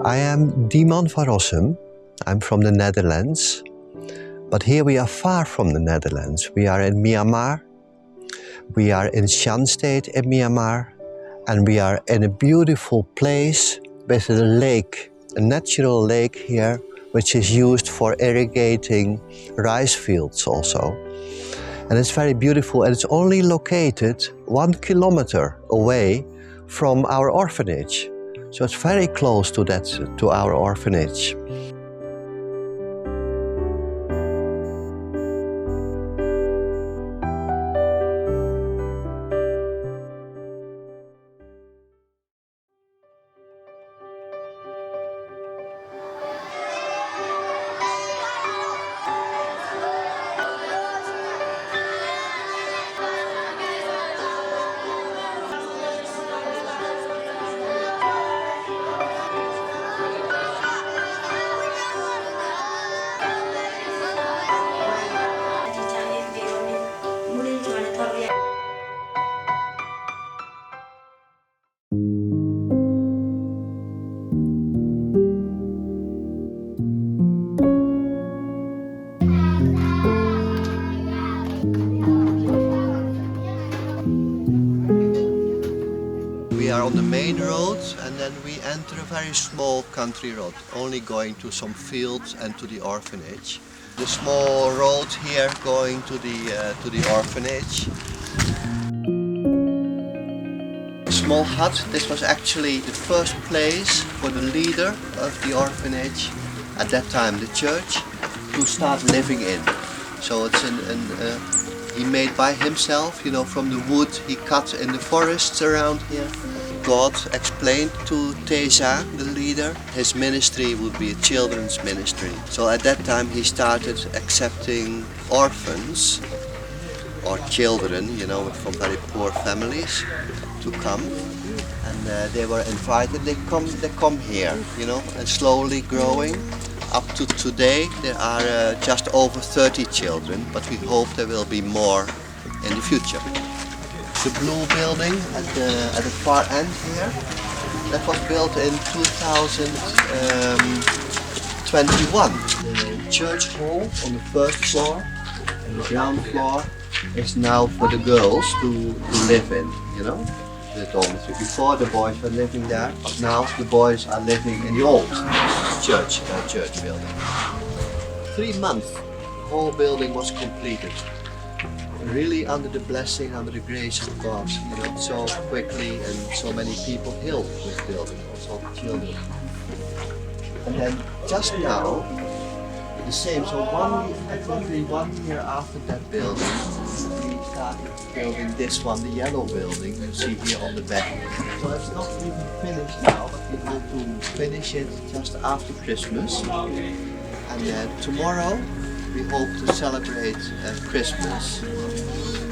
I am Dimon van Rossum. I'm from the Netherlands. But here we are far from the Netherlands. We are in Myanmar. We are in Shan State in Myanmar. And we are in a beautiful place with a lake, a natural lake here, which is used for irrigating rice fields also. And it's very beautiful, and it's only located 1 kilometer away from our orphanage. So it's very close to to our orphanage. We are on the main road, and then we enter a very small country road, only going to some fields and to the orphanage. The small road here going to the orphanage. A small hut. This was actually the first place for the leader of the orphanage, at that time the church, to start living in. So it's he made by himself, you know, from the wood he cut in the forests around here. God explained to Teza, the leader, his ministry would be a children's ministry. So at that time he started accepting orphans or children, you know, from very poor families to come. And they were invited, they come here, you know, and slowly growing. Up to today there are just over 30 children, but we hope there will be more in the future. The blue building at the far end here, that was built in 2021. The church hall on the first floor and the ground floor is now for the girls to live in, you know, the dormitory. Before the boys were living there, but now the boys are living in the old church building. 3 months, the whole building was completed. Really under the blessing, under the grace of God, you know, so quickly, and so many people helped with building, also the children. And then just now, the same, so exactly 1 year after that building, we started building this one, the yellow building, you see here on the back. So it's not even finished now, but we hope to finish it just after Christmas. And tomorrow we hope to celebrate Christmas.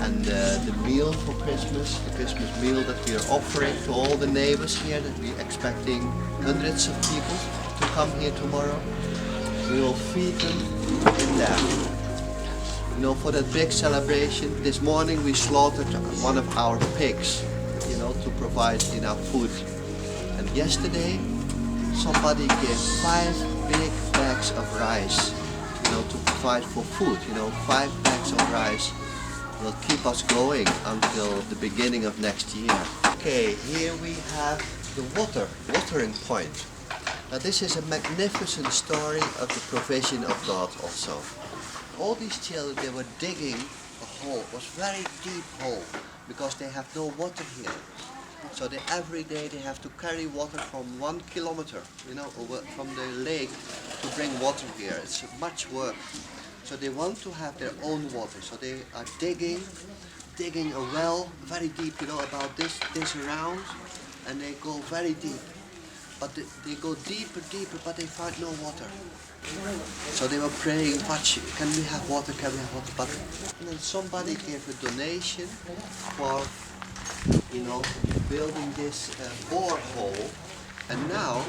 And the meal for Christmas, the Christmas meal that we are offering to all the neighbors here, that we're expecting hundreds of people to come here tomorrow. We will feed them in there. You know, for that big celebration, this morning we slaughtered one of our pigs, you know, to provide enough food. And yesterday, somebody gave 5 big bags of rice, you know, to provide for food. You know, 5 bags of rice will keep us going until the beginning of next year. Okay, here we have the watering point. Now this is a magnificent story of the provision of God also. All these children, they were digging a hole. It was a very deep hole because they have no water here. So every day they have to carry water from 1 kilometer, you know, from the lake to bring water here. It's much work. So they want to have their own water. So they are digging a well very deep, you know, about this around, and they go very deep. But they go deeper, but they find no water. So they were praying, can we have water, can we have water? But and then somebody gave a donation for, you know, building this borehole. And now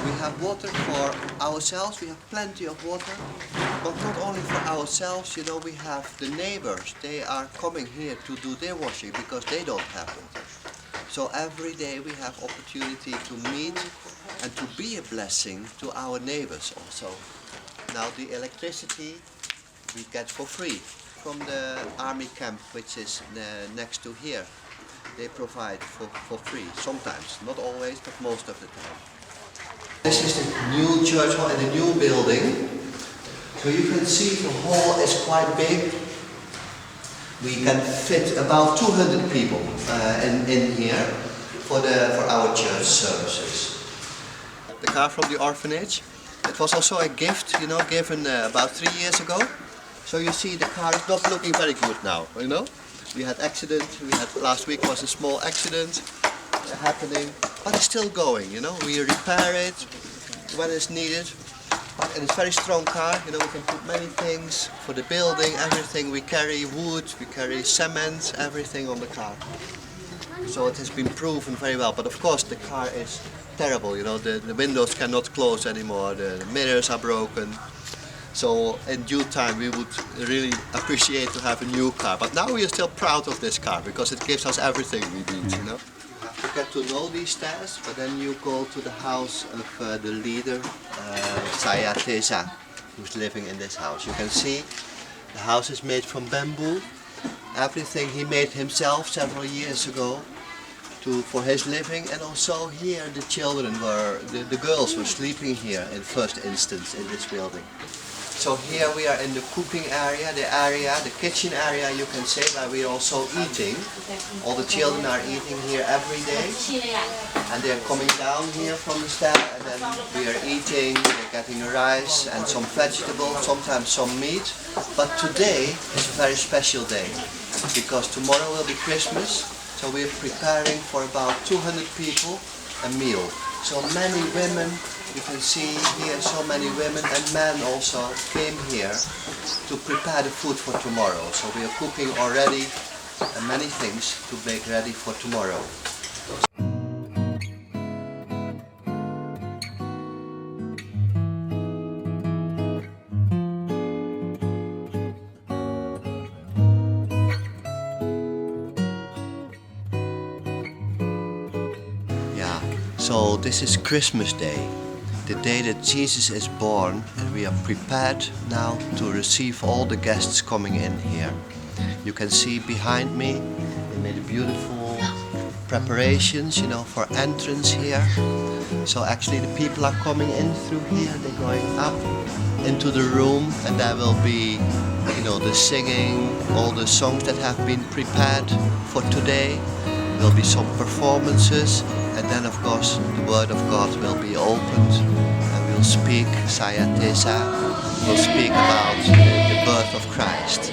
we have water for ourselves, we have plenty of water, but not only for ourselves, you know, we have the neighbors, they are coming here to do their washing because they don't have water. So every day we have opportunity to meet and to be a blessing to our neighbors also. Now the electricity we get for free from the army camp, which is next to here. They provide for free, sometimes, not always, but most of the time. This is the new church hall and the new building. So you can see the hall is quite big. We can fit about 200 people in here for our church services. The car from the orphanage, it was also a gift, given about 3 years ago. So you see the car is not looking very good now, We had accident, last week was a small accident happening, but it's still going, We repair it when it's needed. And it's a very strong car, we can put many things for the building, everything. We carry wood, we carry cement, everything on the car. So it has been proven very well, but of course the car is terrible, the windows cannot close anymore, the mirrors are broken. So in due time we would really appreciate to have a new car. But now we are still proud of this car because it gives us everything we need, You have to get to know these stairs, but then you go to the house of the leader, Saya Teza, who's living in this house. You can see the house is made from bamboo. Everything he made himself several years ago for his living, and also here the children the girls were sleeping here in first instance in this building. So here we are in the cooking area, the kitchen area, you can say, where we are also eating. All the children are eating here every day, and they are coming down here from the stair, and then we are eating, we're getting rice and some vegetables, sometimes some meat. But today is a very special day, because tomorrow will be Christmas, so we are preparing for about 200 people a meal. So many women, you can see here so many women and men also came here to prepare the food for tomorrow. So we are cooking already many things to make ready for tomorrow. Yeah, so this is Christmas Day. The day that Jesus is born, and we are prepared now to receive all the guests coming in here. You can see behind me, they made beautiful preparations, for entrance here. So actually the people are coming in through here, they're going up into the room, and there will be, the singing, all the songs that have been prepared for today. There will be some performances, and then of course the Word of God will be opened, and we'll speak, Saya Teza will speak about the birth of Christ.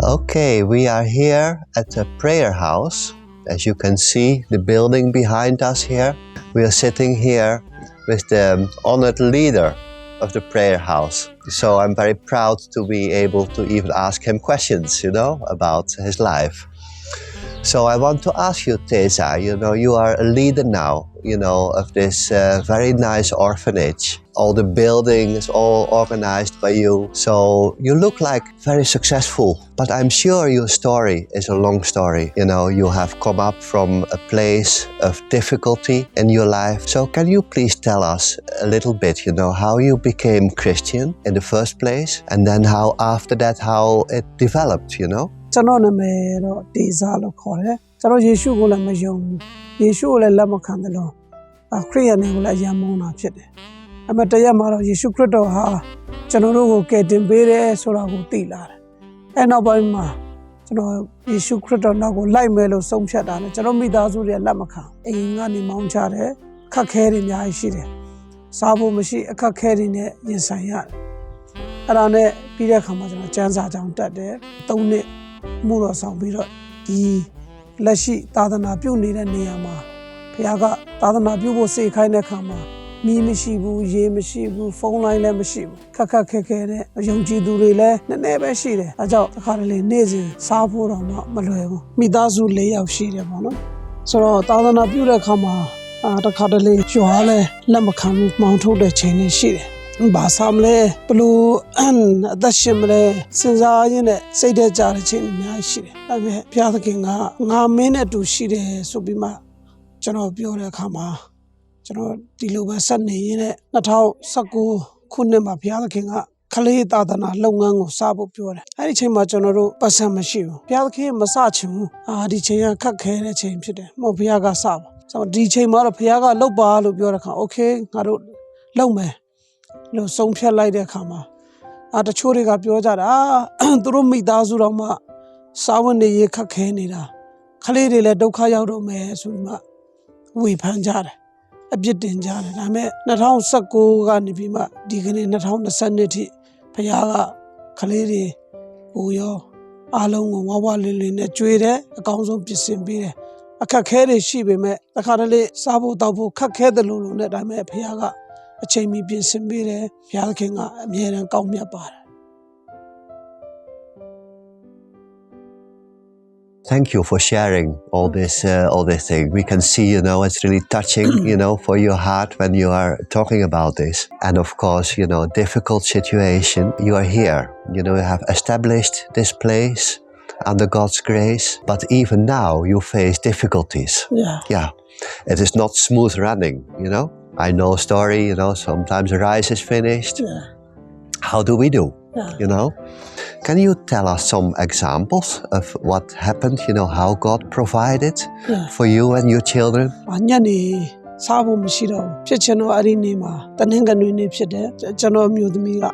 Okay, we are here at the prayer house. As you can see, the building behind us here. We are sitting here with the honored leader of the prayer house. So I'm very proud to be able to even ask him questions, about his life. So I want to ask you, Teza, you are a leader now of this very nice orphanage. All the buildings, all organized by you. So you look like very successful. But I'm sure your story is a long story. You have come up from a place of difficulty in your life. So can you please tell us a little bit, how you became Christian in the first place, and then how after that, how it developed, ကျွန်တော်နာမည်တော့ဒေဇာလို့ခေါ်တယ်ကျွန်တော်ယေရှုကိုလည်းမယုံဘူးယေရှုကိုလည်းလက်မခံတယ်လို့ခရစ်ယာန်တွေကိုလည်းအယံမုန်းတာဖြစ်တယ်အမတရက်မှာတော့ယေရှုခရစ်တော်ဟာကျွန်တော်တို့ကိုကယ်တင်ပေးတယ်ဆိုတာကိုသိလာတယ်အဲနောက်ပိုင်းမှာကျွန်တော်ယေရှုခရစ်တော်နောက်ကိုလိုက်မယ်လို့ဆုံးဖြတ်တာနဲ့ကျွန်တော်မိသားစုတွေလက်မခံအိမ်ကနေမောင်းချတယ်ခက်ခဲတွေအများကြီးရှိတယ်စားဖို့မရှိအခက်ခဲတွေနဲ့ရင်ဆိုင်ရတယ်အဲ့ဒါနဲ့ပြီးတဲ့အခါမှာကျွန်တော်ကျမ်းစာကြောင်းတက်တယ်3 နှစ်မှုတော်ဆောင်ပြီးတော့ဒီလက်ရှိသာသနာပြုနေတဲ့နေရာမှာဘုရားကသာသနာပြုဖို့စေခိုင်းတဲ့အခါမှာမီးမရှိဘူးရေမရှိဘူးဖုန်းလိုင်းလည်းမရှိဘူးခက်ခဲနဲ့ယုံကြည်သူတွေလည်းနည်းနည်းပဲရှိတယ်အဲကြောင့်တစ်ခါတလေနေ့စဉ်စားဖို့တော့မလွယ်ဘူးမိသားစု4 ယောက်ရှိတယ်ပေါ့နော်ဆိုတော့သာသနာပြုတဲ့အခါမှာတစ်ခါတလေရွာလည်းလက်မခံဘူးမောင်းထုတ်တဲ့ချိန်တွေရှိတယ်ဘာသာမလဲဘလို့အသက်ရှင်မလဲစဉ်းစားရင်းနဲ့စိတ်ထဲကြတဲ့ချိန်အများကြီးရှိတယ်ဒါပေမဲ့ဘုရားသခင်ကငါမင်းနဲ့အတူရှိတယ်ဆိုပြီးမှကျွန်တော်ပြောတဲ့အခါမှာကျွန်တော်ဒီလိုပဲဆက်နေရင်းနဲ့2019ခုနှစ်မှာဘုရားသခင်ကခလေးသာသနာလုပ်ငန်းကိုစဖို့ပြောတယ်အဲ့ဒီချိန်မှာကျွန်တော်တို့ပတ်စံမရှိဘူးဘုရားသခင်မစချင်ဘူးဒီချိန်ကခက်ခဲတဲ့ချိန်ဖြစ်တယ်ဘုရားကစပါဆိုတော့ဒီချိန်မှာတော့ဘုရားကလုပ်ပါလို့ပြောတဲ့အခါโอเคငါတို့လုပ်မယ်လို့ဆုံးဖြတ်လိုက်တဲ့အခါမှာတချို့တွေကပြောကြတာသူတို့မိသားစုတော်မှစားဝတ်နေရေးခက်ခဲနေတာခလေးတွေလည်းဒုက္ခရောက်တော့မယ်ဆိုပြီးမှဝေဖန်ကြတယ်အပြစ်တင်ကြတယ်ဒါပေမဲ့2019ကနေပြီးမှဒီကနေ့2020ထိဘုရားကခလေးတွေကိုရောအားလုံးကိုဝဝလင်းလင်းနဲ့ကြွေးတယ်အကောင်းဆုံးပြင်ဆင်ပေးတယ်အခက်ခဲတွေရှိပေမဲ့တခါတလေစားဖို့တောက်ဖို့ခက်ခဲတယ်လို့နဲ့ဒါပေမဲ့ဘုရားကအချိန်မီပြင်ဆင်ပေးတယ်ဘုရားသခင်ကအမြဲတမ်းကောင်းမြတ်ပါတယ် Thank you for sharing all this thing. We can see, it's really touching, for your heart when you are talking about this. And of course, difficult situation. You are here. You have established this place under God's grace. But even now, you face difficulties. Yeah. It is not smooth running, I know a story, sometimes the rice is finished. Yeah. How do we do? Yeah. Can you tell us some examples of what happened, how God provided for you and your children? ညနေစားဖို့မရှိတော့ဘူးဖြစ်ချင်တော့အဲ့ဒီနေ့မှာတနင်္ဂနွေနေ့ဖြစ်တယ်ကျွန်တော်မျိုးသမီးက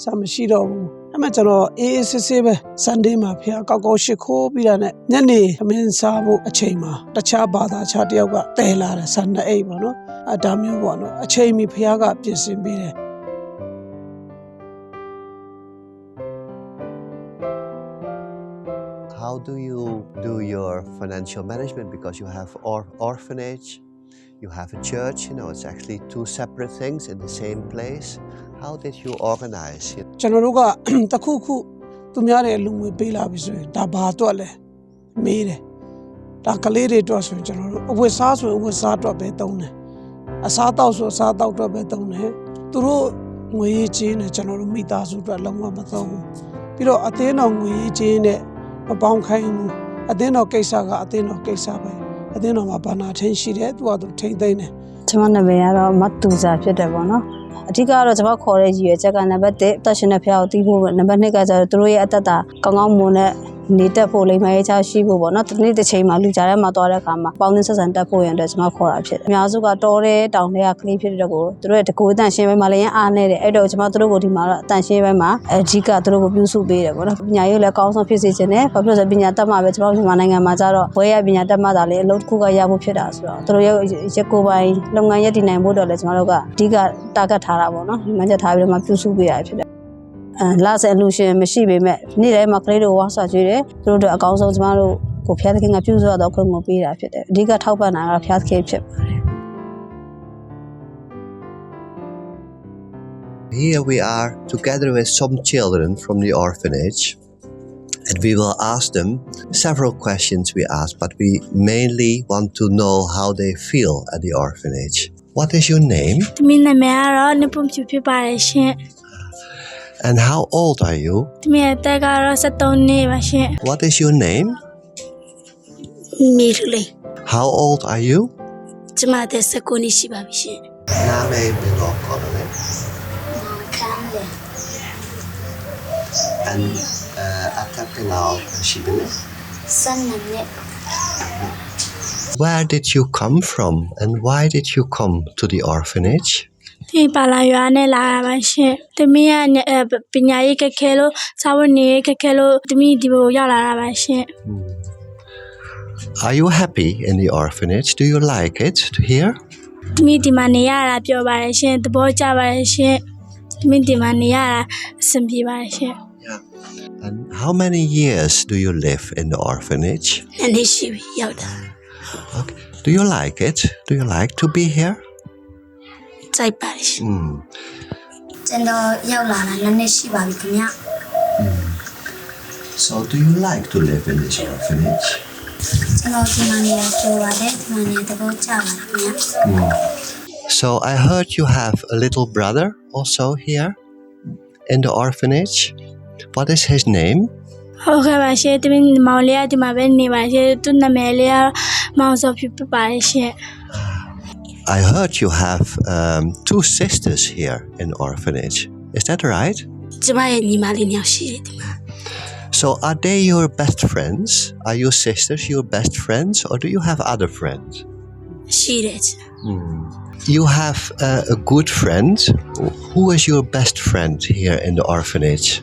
စားမရှိတော့ဘူးအဲ့မှာကျွန်တော်အေးဆေးဆေးပဲ Sunday မှာဖះကောက်ကောက်ရှိခိုးပြီးတာနဲ့ညနေသမင်းစားဖို့အချိန်မှာတခြားဘာသာခြားတယောက်ကတဲလာတယ်Sunday အိတ်ပေါ့နော်ဒါမျိုးပေါ့နော်အချိန်မီဖះကပြင်ဆင်ပေးတယ် How do you do your financial management? Because you have orphanage, you have a church, it's actually 2 separate things in the same place. How did you organize? ကျွန်တော်တို့ကတခုခုသူများတွေလူငွေပေးလာပြီဆိုရင်ဒါဘာအတွက်လဲမေးတယ်ဒါကလေးတွေအတွက်ဆိုရင်ကျွန်တော်တို့အဝတ်စားဆိုရင်အဝတ်စားအတွက်ပဲသုံးတယ်အစားတောက်ဆိုအစားတောက်အတွက်ပဲသုံးတယ်သူတို့ငွေရေးချင်းနဲ့ကျွန်တော်တို့မိသားစုအတွက်လုံးဝမသုံးဘူးပြီးတော့အသင်းတော်ငွေရေးချင်းနဲ့မပေါင်းခိုင်းဘူးအသင်းတော်ကိစ္စကအသင်းတော်ကိစ္စပဲအသင်းတော်မှာဘာနာထင်းရှိတယ်သူကသူထိမ့်သိမ့်တယ်ကျွန်မနာမည်ကတော့မတူစာဖြစ်တယ်ပေါ့နော်အဓိကတော့ကျွန်မခေါ်တဲ့ရည်ရွယ်ချက်ကနံပါတ်1တက်ရှင်တဲ့ဖျားကိုတီးဖို့နံပါတ်2ကကျတော့သူတို့ရဲ့အသက်တာကောင်းကောင်းမွန်တဲ့နေတက်ဖို့လိမ္မာရေးချရှိဖို့ပေါ့နော်ဒီနေ့တစ်ချိန်မှာလူကြားထဲမှာသွားတဲ့အခါမှာပေါင်းသင်းဆက်ဆံတက်ဖို့ရန်အတွက်ကျွန်မခေါ်တာဖြစ်တယ်အများစုကတော်တဲ့တောင်တွေကကလေးဖြစ်တဲ့ကိုသူတို့ရဲ့တကူအတန်ရှင်းပိုင်းမှာလည်းအားနေတယ်အဲ့တော့ကျွန်မတို့ကိုဒီမှာတော့အတန်ရှင်းပိုင်းမှာအဓိကသူတို့ကိုပြုစုပေးတယ်ပေါ့နော်ပညာရေးလည်းကောင်းဆုံးဖြစ်စေချင်တယ်ဘာဖြစ်လို့လဲဆိုပညာတတ်မှပဲကျွန်တော်မြန်မာနိုင်ငံမှာကျတော့ဘွဲရပညာတတ်မှသာလေအလုပ်တစ်ခုကရဖို့ဖြစ်တာဆိုတော့သူတို့ရဲ့ရက်ကိုပိုင်းလုပ်ငန်းရပ်တည်နိုင်ဖို့တော့လည်းကျွန်တော်တို့ကအဓိကတာဂက်ထားတာပေါ့နော်မှန်းချက်ထားပြီးတော့မှပြုစုပေးရဖြစ်တယ်လာဆယ်လူရှင်မရှိပေမဲ့နေ့တိုင်းမှာကလေးတို့ဝါစာကျွေးတယ်သူတို့အကောင်းဆုံးကျမတို့ကိုဖျားသခင်ကပြုစုရတော့ခွင့်ကိုပေးတာဖြစ်တယ်အဓိကထောက်ပံ့တာကဖျားသခင်ဖြစ်ပါတယ် Here we are together with some children from the orphanage And we will ask them several questions we ask, but we mainly want to know how they feel at the orphanage. What is your name? And how old are you? What is your name? How old are you? And where did you come from and why did you come to the orphanage? Are you happy in the orphanage? Do you like it here? Yeah. And how many years do you live in the orphanage? Okay. Do you like it? Do you like to be here? So do you like to live in this orphanage? So I heard you have a little brother also here in the orphanage. What is his name? I heard you have 2 sisters here in orphanage. Is that right? So are they your best friends? Are your sisters your best friends or do you have other friends? You have a good friend. Who is your best friend here in the orphanage?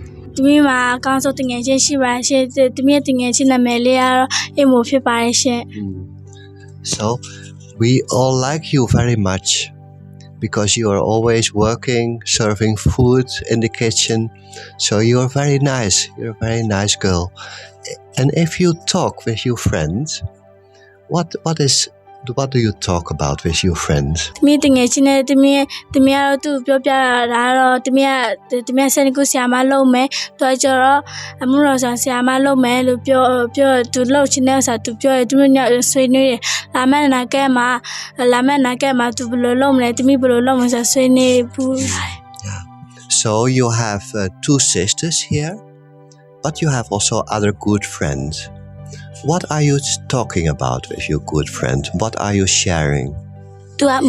So we all like you very much because you are always working, serving food in the kitchen. So you are very nice. You're a very nice girl. And if you talk with your friends, what do you talk about with your friends? So you have 2 sisters here, but you have also other good friends. What are you talking about with your good friend? What are you sharing? How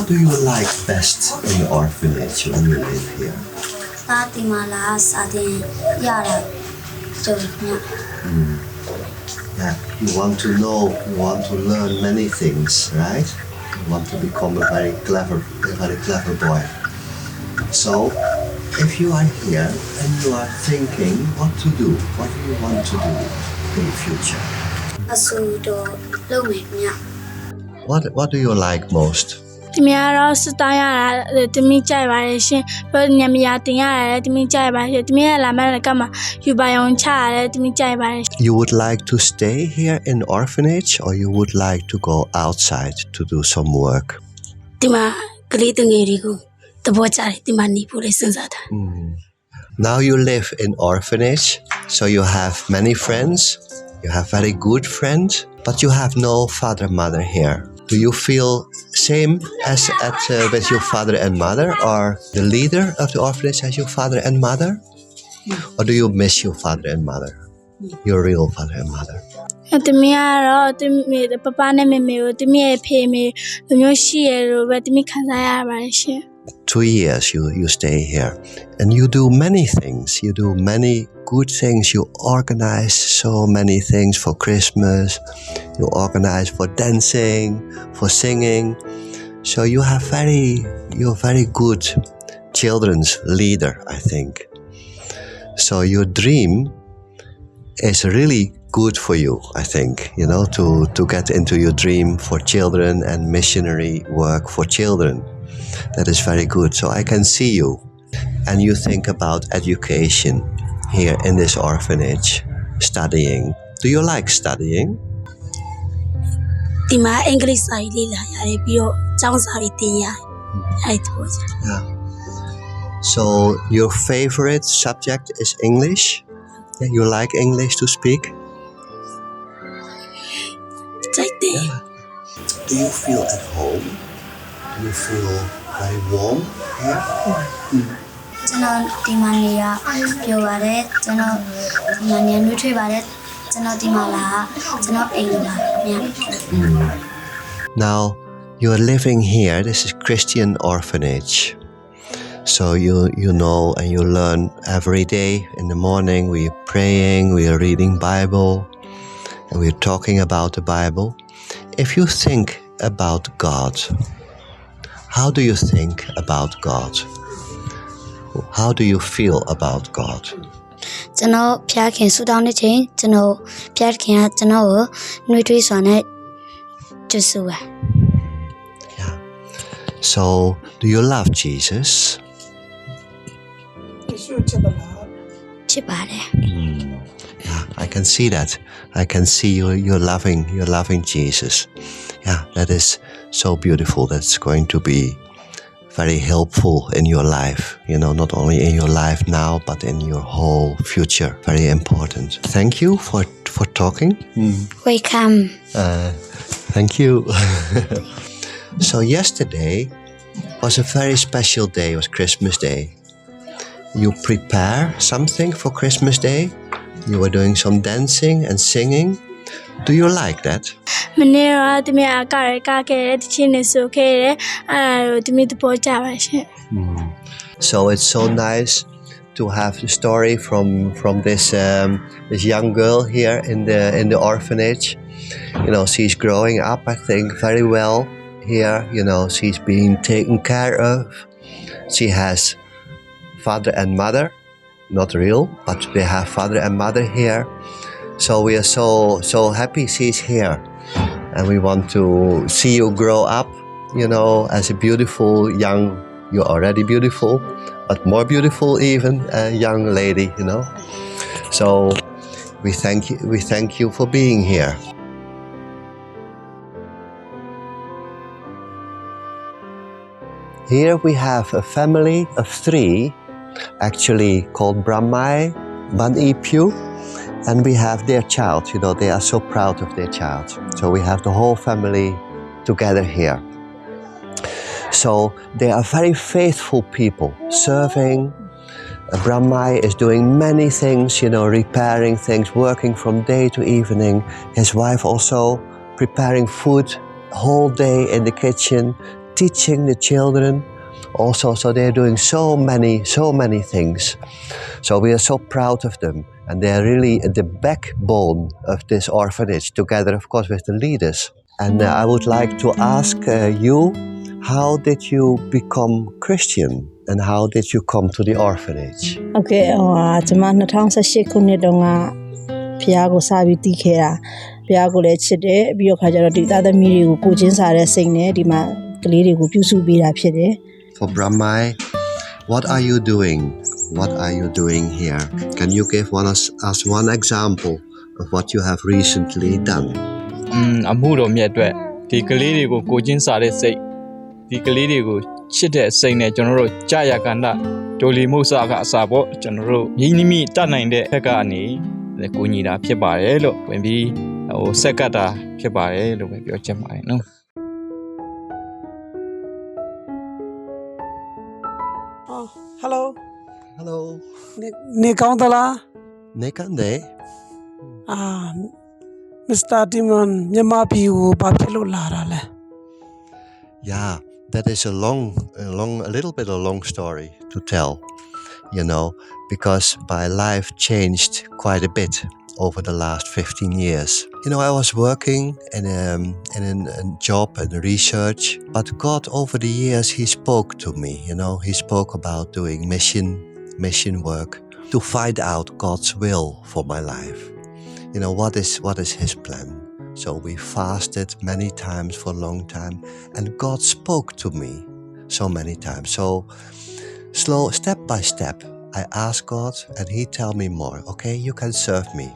do you like best in the orphanage when you live here? Yeah, you want to know, you want to learn many things, right? You want to become a very clever boy. So, if you are here and you are thinking what to do, what do you want to do in the future? What do you like most? You would like to stay here in the orphanage or you would like to go outside to do some work? Now you live in orphanage, so you have many friends, you have very good friends, but you have no father, mother here. Do you feel same as with your father and mother, or the leader of the orphanage as your father and mother? Or do you miss your father and mother, your real father and mother? 2 years you stay here and you do many things. You do many good things. You organize so many things for Christmas. You organize for dancing, for singing. So you're very good children's leader, I think. So your dream is really good for you, I think, to get into your dream for children and missionary work for children. That is very good. So I can see you. And you think about education here in this orphanage, studying. Do you like studying? ဒီမှာအင်္ဂလိပ်စာရေးလေ့လာရတယ်ပြီးတော့ကျောင်းစာရေးသင်ရတယ်အဲ့ဒါပေါ့ Yeah. So your favorite subject is English? Yeah, you like English to speak? ကြိုက်တယ် Do you feel at home? Do you feel very warm here? ကျွန်တော်ဒီမှာနေရပြောပါတယ်ကျွန်တော်ဒီမှာနေနှွေးထွေးပါတယ်ကျွန်တော်ဒီမှာလာကျွန်တော်အိမ်လာမြန် Now you're living here. This is Christian orphanage. So you know and you learn every day. In the morning we are praying, we are reading Bible, and we are talking about the Bible. If you think about God, how do you think about God? How do you feel about God? ကျွန်တော်ဖျားခင်ဆူတောင်းတဲ့ချိန်ကျွန်တော်ဖျားခင်ကကျွန်တော်ကိုနှွေးထွေးစွာနဲ့ကျေးဇူးပါ Yeah. So do you love Jesus? ယေရှုချစ်သလား ချစ်ပါတယ် Yeah, I can see that. I can see you're loving Jesus. Yeah, that is so beautiful. That's going to be very helpful in your life. You know, not only in your life now, but in your whole future. Very important. Thank you for talking. welcome Thank you. So yesterday was a very special day. It was Christmas Day. You prepare something for Christmas Day? You were doing some dancing and singing. Do you like that? မနေ့တော့တမီးအကရကခဲ့တဲ့တချင်းနဲ့ဆိုခဲ့တယ်အဲ့ဒါကိုတမီးသဘောကျပါရှင် So it's so nice to have the story from this young girl here in the orphanage. You know, she's growing up, I think, very well here. You know, she's being taken care of. She has father and mother, not real, but we have father and mother here. So we are so happy she's here, and we want to see you grow up, you know, as a beautiful young. You're already beautiful, but more beautiful even, young lady, you know. So we thank you for being here. Here we have a family of 3, actually called Brahmai, Banipyu, and we have their child. You know, they are so proud of their child. So we have the whole family together here. So they are very faithful people, serving. Brahmai is doing many things, you know, repairing things, working from day to evening. His wife also preparing food whole day in the kitchen, teaching the children. Also, so they're doing so many things. So we are so proud of them. And they're really the backbone of this orphanage, together, of course, with the leaders. And I would like to ask you, how did you become Christian? And how did you come to the orphanage? Okay, ကျွန်မ2018ခုနှစ်တုန်းကဖျားကိုစပြီးတည်ခဲ့တာဖျားကိုလည်းချစ်တယ်ပြီးတော့ခါကျတော့ဒီသားသမီးတွေကိုကိုချင်းစားတဲ့စိတ်နဲ့ဒီမှာကလေးတွေကိုပြုစုပေးတာဖြစ်တယ် For Brahmai, what are you doing? What are you doing here? Can you give us one example of what you have recently done? အမှုတော်မြတ်အတွက်ဒီကလေးတွေကိုကိုချင်းစားတဲ့စိတ်ဒီကလေးတွေကိုချစ်တဲ့စိတ်နဲ့ကျွန်တော်တို့ကြာရကန္တဒိုလီမုဆာကအစာပေါ့ကျွန်တော်တို့မြင်းနိမိတတ်နိုင်တဲ့ဘက်ကနေကိုညီတာဖြစ်ပါတယ်လို့ဝင်ပြီးဆက်ကတ်တာဖြစ်ပါတယ်လို့ပဲပြောချင်ပါတယ်နော် Hello Hello. နေကောင်းသလား Nekande. Mr. Timon မြန်မာပြည်ကိုဘာဖြစ်လို့လာတာလဲ Yeah, that is a little bit a long story to tell, you know, because my life changed quite a bit over the last 15 years. You know, I was working in a job and research, but God over the years, He spoke to me, you know, He spoke about doing mission work to find out God's will for my life. You know, what is His plan? So we fasted many times for a long time, and God spoke to me so many times. So step by step, I asked God, and He tell me more. Okay, you can serve me.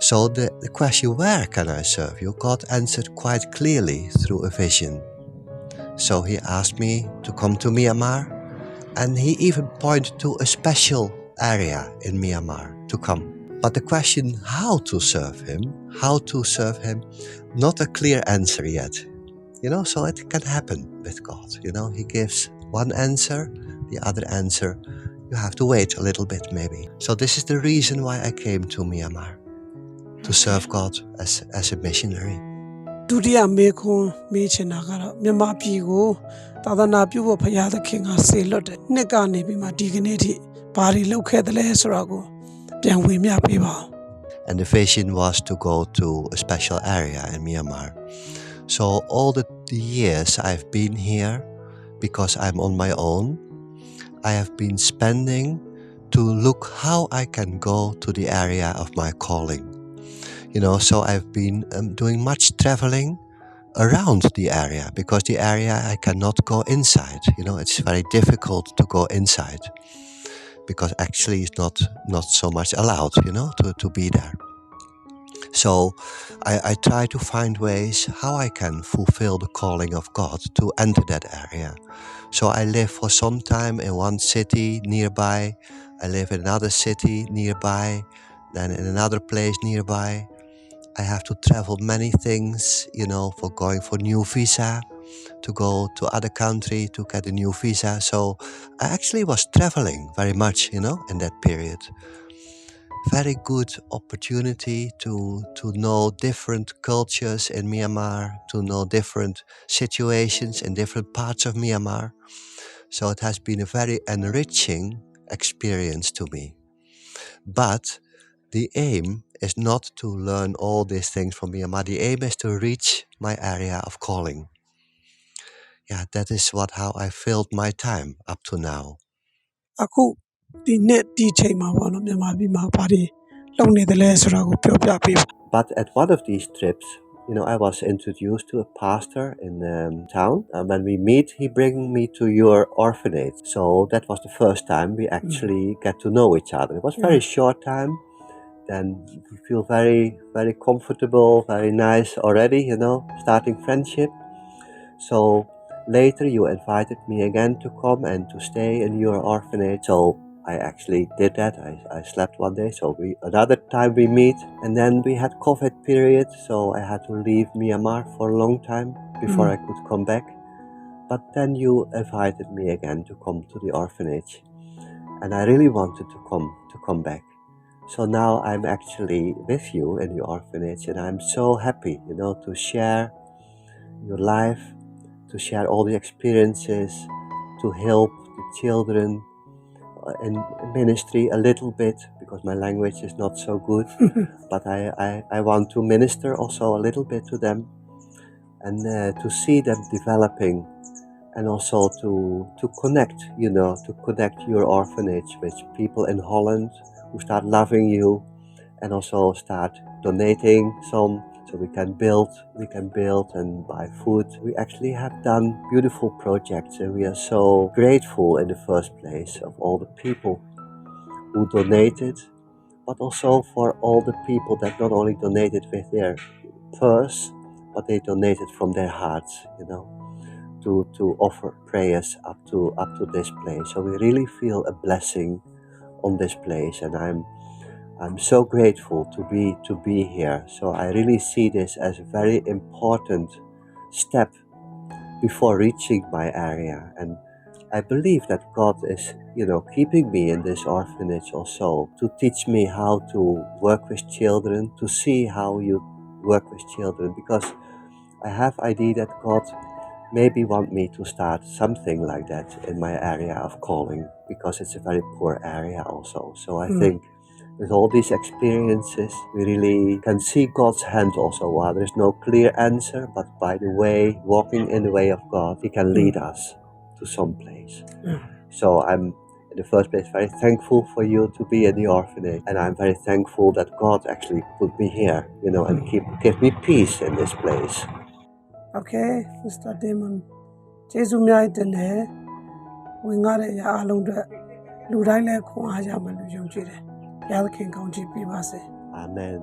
So the question, where can I serve you? God answered quite clearly through a vision. So he asked me to come to Myanmar, and he even pointed to a special area in Myanmar to come. But the question how to serve him, not a clear answer yet. So it can happen with God. He gives one answer, the other answer, you have to wait a little bit maybe. So this is the reason why I came to Myanmar, to serve God as a missionary. ဒုတိယမေခွန်းမေးချင်တာကတော့မြန်မာပြည်ကိုသာသနာပြုဖို့ဘုရားသခင်ကစေလွတ်တယ်နှစ်ကနေပြီးမှဒီကနေ့ထိဘာတွေလုပ်ခဲ့တယ်လဲဆိုတာကိုပြန်ဝေမျှပေးပါဦး And the vision was to go to a special area in Myanmar. So all the years I've been here, because I'm on my own, I have been spending to look how I can go to the area of my calling. So I've been doing much traveling around the area, because the area I cannot go inside. It's very difficult to go inside, because actually it's not so much allowed, to be there. So I try to find ways how I can fulfill the calling of God to enter that area. So I live for some time in one city nearby, I live in another city nearby, then in another place nearby. I have to travel many things, for going for new visa, to go to other country to get a new visa. So I actually was traveling very much, in that period. Very good opportunity to know different cultures in Myanmar, to know different situations in different parts of Myanmar. So it has been a very enriching experience to me. But the aim is not to learn all these things from Myanmar. The aim is to reach my area of calling. Yeah, that is how I filled my time up to now. အခုဒီနေ့ဒီချိန်မှာပေါ့နော်မြန်မာပြည်မှာဘာတွေလုပ်နေတယ်လဲဆိုတာကိုပြောပြပေးပါ But at one of these trips, I was introduced to a pastor in town. When we meet, he brings me to your orphanage. So that was the first time we actually get to know each other. It was a very short time. Then we feel very, very comfortable, very nice already, starting friendship. So later you invited me again to come and to stay in your orphanage. So I actually did that. I slept one day. So another time we meet, and then we had COVID period. So I had to leave Myanmar for a long time before I could come back. But then you invited me again to come to the orphanage, and I really wanted to come back. So now I'm actually with you in the orphanage, and I'm so happy, to share your life, to share all the experiences, to help the children in ministry a little bit, because my language is not so good. But I want to minister also a little bit to them, and to see them developing, and also to connect, to connect your orphanage with people in Holland who start loving you, and also start donating some, so we can build and buy food. We actually have done beautiful projects, and we are so grateful in the first place of all the people who donated, but also for all the people that not only donated with their purse, but they donated from their hearts, to offer prayers up to this place. So we really feel a blessing on this place, and I'm so grateful to be here. So I really see this as a very important step before reaching my area, and I believe that God is, keeping me in this orphanage also to teach me how to work with children, to see how you work with children, because I have idea that God maybe want me to start something like that in my area of calling, because it's a very poor area also. So I think with all these experiences, we really can see God's hand also. While there's no clear answer, but by the way, walking in the way of God, He can lead us to some place. So I'm, in the first place, very thankful for you to be in the orphanage, and I'm very thankful that God actually put me here, and give me peace in this place. Okay Mr. Damon ကျေးဇူးအများကြီးတင်တယ်ဝင်ကားတဲ့အရာအလုံးအတွက်လူတိုင်းလည်းခွန်အားရမယ်လို့ယုံကြည်တယ်ဘုရားသခင်ကောင်းချီးပေးပါစေ Amen.